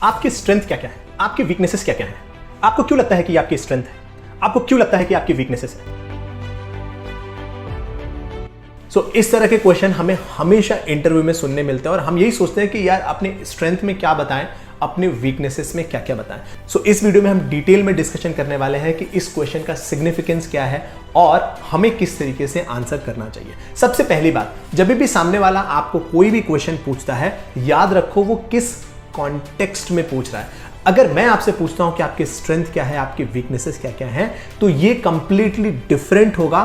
आपकी स्ट्रेंथ क्या क्या है, आपकी वीकनेसेस क्या क्या है, आपको क्यों लगता है कि आपकी स्ट्रेंथ है, आपको क्यों लगता है कि आपकी वीकनेसेस है। इस तरह के क्वेश्चन हमें हमेशा इंटरव्यू में सुनने मिलते हैं और हम यही सोचते हैं कि यार अपने स्ट्रेंथ में क्या बताएं, अपने वीकनेसेस में क्या क्या बताएं। इस वीडियो में हम डिटेल में डिस्कशन करने वाले हैं कि इस क्वेश्चन का सिग्निफिकेंस क्या है और हमें किस तरीके से आंसर करना चाहिए। सबसे पहली बात, जब भी सामने वाला आपको कोई भी क्वेश्चन पूछता है, याद रखो वो किस कॉन्टेक्स्ट में पूछ रहा है। अगर मैं आपसे पूछता हूं कि आपकी स्ट्रेंथ क्या है, आपकी वीकनेसेस क्या क्या हैं, तो ये कंप्लीटली डिफरेंट होगा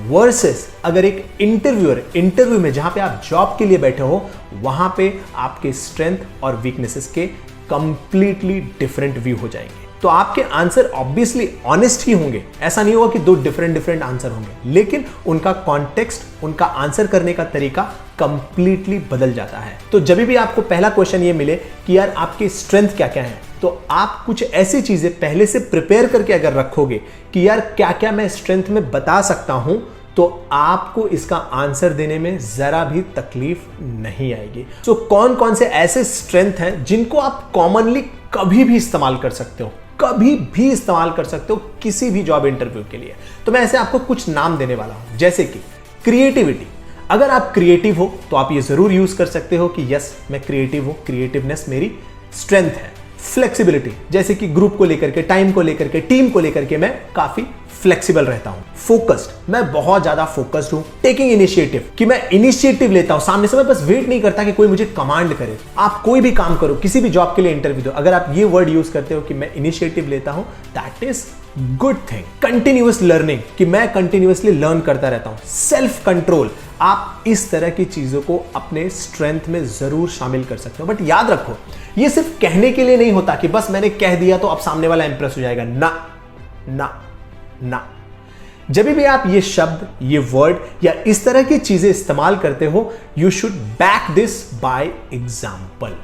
वर्सेस अगर एक इंटरव्यू में जहां पे आप जॉब के लिए बैठे हो, वहां पे आपके स्ट्रेंथ और वीकनेसेस के कंप्लीटली डिफरेंट व्यू हो जाएंगे। तो आपके आंसर ऑब्वियसली ऑनेस्ट ही होंगे, ऐसा नहीं होगा कि दो डिफरेंट आंसर होंगे, लेकिन उनका कॉन्टेक्स्ट, उनका आंसर करने का तरीका कंप्लीटली बदल जाता है। तो जब भी आपको पहला क्वेश्चन ये मिले कि यार आपकी स्ट्रेंथ क्या क्या है, तो आप कुछ ऐसी चीजें पहले से प्रिपेयर करके अगर रखोगे कि यार क्या क्या मैं स्ट्रेंथ में बता सकता हूं, तो आपको इसका आंसर देने में जरा भी तकलीफ नहीं आएगी। कौन कौन से ऐसे स्ट्रेंथ हैं जिनको आप कॉमनली कभी भी इस्तेमाल कर सकते हो, कभी भी इस्तेमाल कर सकते हो किसी भी जॉब इंटरव्यू के लिए। तो मैं ऐसे आपको कुछ नाम देने वाला हूं, जैसे कि क्रिएटिविटी। अगर आप क्रिएटिव हो तो आप ये जरूर यूज कर सकते हो कि यस मैं क्रिएटिव हूं, क्रिएटिवनेस मेरी स्ट्रेंथ है। फ्लेक्सिबिलिटी, जैसे कि ग्रुप को लेकर के, टाइम को लेकर के, टीम को लेकर के मैं काफी फ्लेक्सिबल रहता हूं। फोकस्ड, मैं बहुत ज्यादा फोकस्ड हूं। टेकिंग इनिशिएटिव, कि मैं इनिशिएटिव लेता हूं, सामने से मैं बस वेट नहीं करता कि कोई मुझे कमांड करे। आप कोई भी काम करो, किसी भी जॉब के लिए इंटरव्यू दो, अगर आप ये वर्ड यूज करते हो कि मैं इनिशिएटिव लेता हूं, that is good thing. Continuous learning, कि मैं कंटिन्यूअसली लर्न करता रहता हूं। सेल्फ कंट्रोल, आप इस तरह की चीजों को अपने स्ट्रेंथ में जरूर शामिल कर सकते हो। बट याद रखो, ये सिर्फ कहने के लिए नहीं होता कि बस मैंने कह दिया तो अब सामने वाला इंप्रेस हो जाएगा। ना ना ना, जब भी आप ये शब्द, ये वर्ड या इस तरह की चीजें इस्तेमाल करते हो, you should back this by example.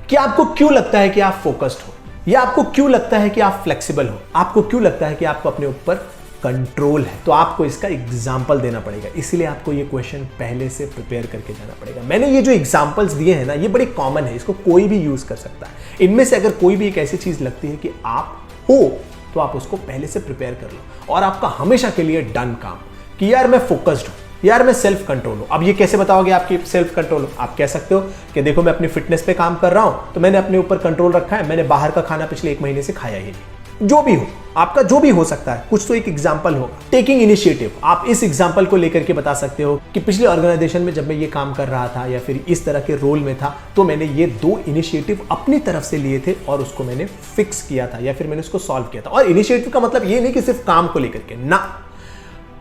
कि आपको क्यों लगता है कि आप फोकस्ड हो, या आपको क्यों लगता है कि आप फ्लेक्सिबल हो, आपको क्यों लगता है कि आपको अपने ऊपर कंट्रोल है, तो आपको इसका एग्जाम्पल देना पड़ेगा। इसीलिए आपको ये क्वेश्चन पहले से प्रिपेयर करके जाना पड़ेगा। मैंने ये जो एग्जाम्पल्स दिए हैं ना, ये बड़े कॉमन है, इसको कोई भी यूज कर सकता है। इनमें से अगर कोई भी एक ऐसी चीज लगती है कि आप हो, तो आप उसको पहले से प्रिपेयर कर लो और आपका हमेशा के लिए डन काम कि यार मैं फोकस्ड हूं, यार मैं सेल्फ कंट्रोल हूं। अब ये कैसे बताओगे आपकी सेल्फ कंट्रोल हो? आप कह सकते हो कि देखो मैं अपनी फिटनेस पे काम कर रहा हूं, तो मैंने अपने ऊपर कंट्रोल रखा है, मैंने बाहर का खाना पिछले 1 महीने से खाया ही नहीं। जो भी हो, आपका जो भी हो सकता है, कुछ तो एक एग्जाम्पल होगा। टेकिंग इनिशिएटिव, आप इस एग्जाम्पल को लेकर के बता सकते हो कि पिछले ऑर्गेनाइजेशन में जब मैं ये काम कर रहा था या फिर इस तरह के रोल में था, तो मैंने ये 2 इनिशिएटिव अपनी तरफ से लिए थे और उसको मैंने फिक्स किया था या फिर मैंने उसको सॉल्व किया था। और इनिशिएटिव का मतलब ये नहीं कि सिर्फ काम को लेकर के, ना,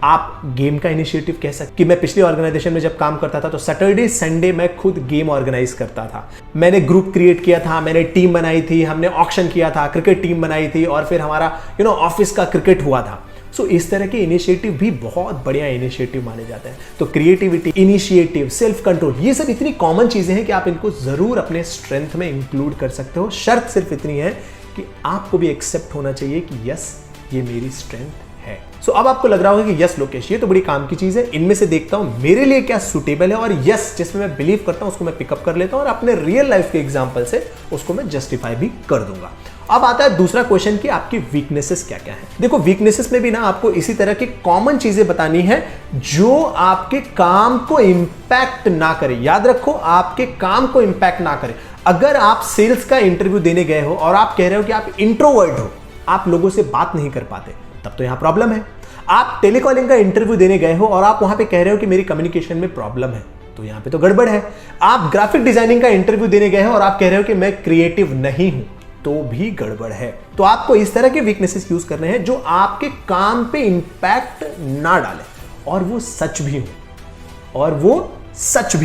आप गेम का इनिशिएटिव कह सकते कि मैं पिछले ऑर्गेनाइजेशन में जब काम करता था तो सैटरडे संडे मैं खुद गेम ऑर्गेनाइज करता था। मैंने ग्रुप क्रिएट किया था, मैंने टीम बनाई थी, हमने ऑक्शन किया था, क्रिकेट टीम बनाई थी और फिर हमारा ऑफिस का क्रिकेट हुआ था। इस तरह के इनिशिएटिव भी बहुत बढ़िया इनिशिएटिव माने जाते हैं। तो क्रिएटिविटी, इनिशिएटिव, सेल्फ कंट्रोल, ये सब इतनी कॉमन चीजें हैं कि आप इनको जरूर अपने स्ट्रेंथ में इंक्लूड कर सकते हो। शर्त सिर्फ इतनी है कि आपको भी एक्सेप्ट होना चाहिए कि यस ये मेरी स्ट्रेंथ है। अब आपको लग रहा होगा कि यस लोकेश, ये तो बड़ी काम की चीज है, इनमें से देखता हूं मेरे लिए क्या सुटेबल है और यस जिसमें मैं बिलीव करता हूं उसको मैं पिकअप कर लेता हूं और अपने रियल लाइफ के एग्जांपल से उसको मैं जस्टिफाई भी कर दूंगा। अब आता है दूसरा क्वेश्चन कि आपकी वीकनेसेस क्या क्या है। देखो वीकनेसेस में भी ना आपको इसी तरह की कॉमन चीजें बतानी है जो आपके काम को इंपैक्ट ना करे। याद रखो, आपके काम को इंपैक्ट ना करे। अगर आप सेल्स का इंटरव्यू देने गए हो और आप कह रहे हो कि आप इंट्रोवर्ट हो, आप लोगों से बात नहीं कर पाते, तब तो यहां प्रॉब्लम है। आप टेलीकॉलिंग का इंटरव्यू देने गए हो और आप वहां पे कह रहे हो कि मेरी कम्युनिकेशन में प्रॉब्लम है, तो यहां पे तो गड़बड़ है। आप ग्राफिक डिजाइनिंग का इंटरव्यू देने गए हो और आप कह रहे हो कि मैं क्रिएटिव नहीं हूं, तो भी गड़बड़ है। तो आपको इस तरह के वीकनेसेस यूज करने हैं जो आपके काम पे इंपैक्ट ना डाले और वो सच भी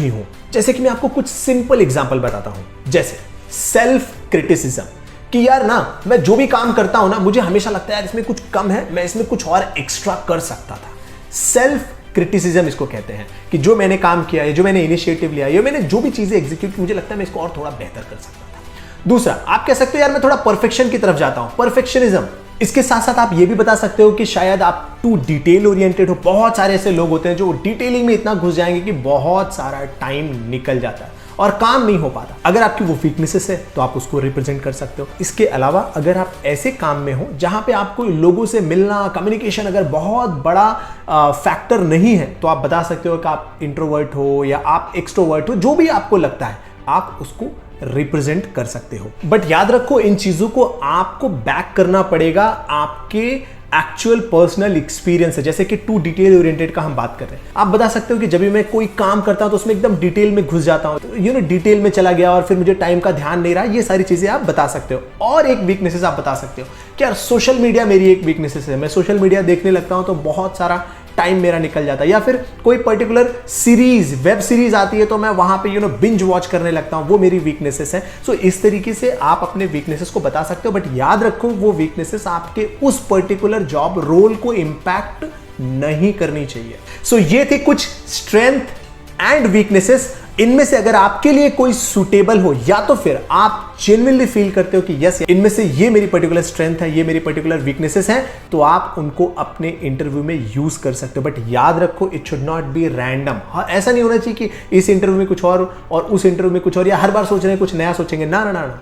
हो। जैसे कि मैं आपको कुछ सिंपल एग्जांपल बताता हूं, जैसे सेल्फ क्रिटिसिज्म, कि यार ना मैं जो भी काम करता हूं ना, मुझे हमेशा लगता है यार इसमें कुछ कम है, मैं इसमें कुछ और एक्स्ट्रा कर सकता था। सेल्फ क्रिटिसिज्म इसको कहते हैं कि जो मैंने काम किया है, जो मैंने इनिशिएटिव लिया है, मैंने जो भी चीजें एग्जीक्यूट की, मुझे लगता है मैं इसको और थोड़ा बेहतर कर सकता था। दूसरा, आप कह सकते हो यार मैं थोड़ा परफेक्शन की तरफ जाता हूं, परफेक्शनिज्म। इसके साथ साथ आप ये भी बता सकते हो कि शायद आप टू डिटेल ओरिएंटेड हो। बहुत सारे ऐसे लोग होते हैं जो डिटेलिंग में इतना घुस जाएंगे कि बहुत सारा टाइम निकल जाता है। और काम नहीं हो पाता। अगर आपकी वो वीकनेसेस है तो आप उसको रिप्रेजेंट कर सकते हो। इसके अलावा अगर आप ऐसे काम में हो जहां पे आपको लोगों से मिलना, कम्युनिकेशन अगर बहुत बड़ा फैक्टर नहीं है, तो आप बता सकते हो कि आप इंट्रोवर्ट हो या आप एक्सट्रोवर्ट हो, जो भी आपको लगता है आप उसको रिप्रेजेंट कर सकते हो। बट याद रखो, इन चीजों को आपको बैक करना पड़ेगा आपके एक्चुअल पर्सनल एक्सपीरियंस है। जैसे कि टू डिटेल ओरिएंटेड का हम बात कर रहे हैं, आप बता सकते हो कि जब भी मैं कोई काम करता हूं तो उसमें एकदम डिटेल में घुस जाता हूं, तो डिटेल में चला गया और फिर मुझे टाइम का ध्यान नहीं रहा। ये सारी चीजें आप बता सकते हो। और एक वीकनेसेस आप बता सकते हो कि यार सोशल मीडिया मेरी एक वीकनेसेस है, मैं सोशल मीडिया देखने लगता हूं तो बहुत सारा टाइम मेरा निकल जाता है। या फिर कोई पर्टिकुलर सीरीज, वेब सीरीज आती है तो मैं वहां पे बिंज वॉच करने लगता हूं, वो मेरी वीकनेसेस है। सो इस तरीके से आप अपने वीकनेसेस को बता सकते हो। बट याद रखो, वो वीकनेसेस आपके उस पर्टिकुलर जॉब रोल को इंपैक्ट नहीं करनी चाहिए। सो ये थे कुछ स्ट्रेंथ एंड वीकनेसेस। इनमें से अगर आपके लिए कोई सुटेबल हो, या तो फिर आप जेन्युइनली फील करते हो कि यस, इनमें से ये मेरी पर्टिकुलर स्ट्रेंथ है, ये मेरी पर्टिकुलर वीकनेसेस हैं, तो आप उनको अपने इंटरव्यू में यूज कर सकते हो। बट याद रखो, it should not be random. ऐसा नहीं होना चाहिए कि इस इंटरव्यू में कुछ और उस इंटरव्यू में कुछ और, या हर बार सोच रहे हैं कुछ नया सोचेंगे। ना ना ना ना,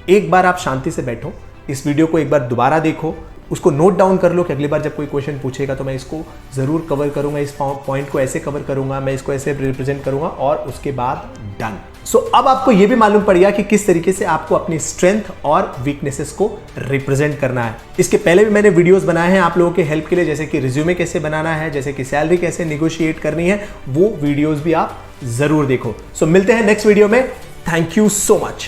एक बार आप शांति से बैठो, इस वीडियो को एक बार दोबारा देखो, उसको नोट डाउन कर लो कि अगली बार जब कोई क्वेश्चन पूछेगा तो मैं इसको जरूर कवर करूंगा, इस पॉइंट को ऐसे कवर करूंगा, मैं इसको ऐसे रिप्रेजेंट करूंगा, और उसके बाद डन। सो अब आपको यह भी मालूम पड़ गया कि किस तरीके से आपको अपनी स्ट्रेंथ और वीकनेसेस को रिप्रेजेंट करना है। इसके पहले भी मैंने वीडियोस बनाए हैं आप लोगों के हेल्प के लिए, जैसे कि रिज्यूमे कैसे बनाना है, जैसे कि सैलरी कैसे निगोशिएट करनी है, वो वीडियोस भी आप जरूर देखो। सो मिलते हैं नेक्स्ट वीडियो में। Thank you so much.